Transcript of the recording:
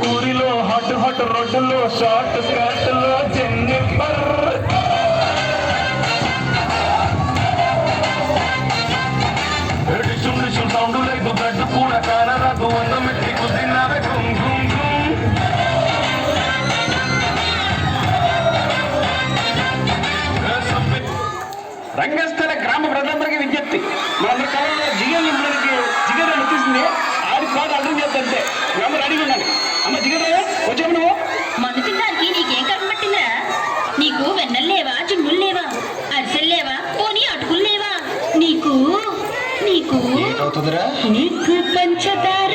ఊరిలో hot hot రోడ్డులో short skirt లో జెన్నిఫర్ డిషుమ్ డిషుమ్ సౌండ్ లేదు బ్లడ్ కూడా కానరాదు అందమెట్టి కుదిరినావే గుమ్ గుమ్ గుమ్ రంగస్థల గ్రామ ప్రజలందరికీ విజ్ఞప్తి మనందరి కాలంలో జిగర్లు మనకి జిగర్ అనిపిస్తుంది ఆడి పాట అర్థం చేద్దంటే అందరూ అడిగి ఉండాలి అమ్మ జిగరా వచ్చాము నువ్వు మనుషులకి నీకేం కర్మ పట్టిందా? నీకు వెన్నెలు లేవా, చున్నులు లేవా, అరిసెలు లేవా, పోనీ అటుకులు లేవా? నీకు నీకు ఏమవుతుందిరా? నీకు పంచదార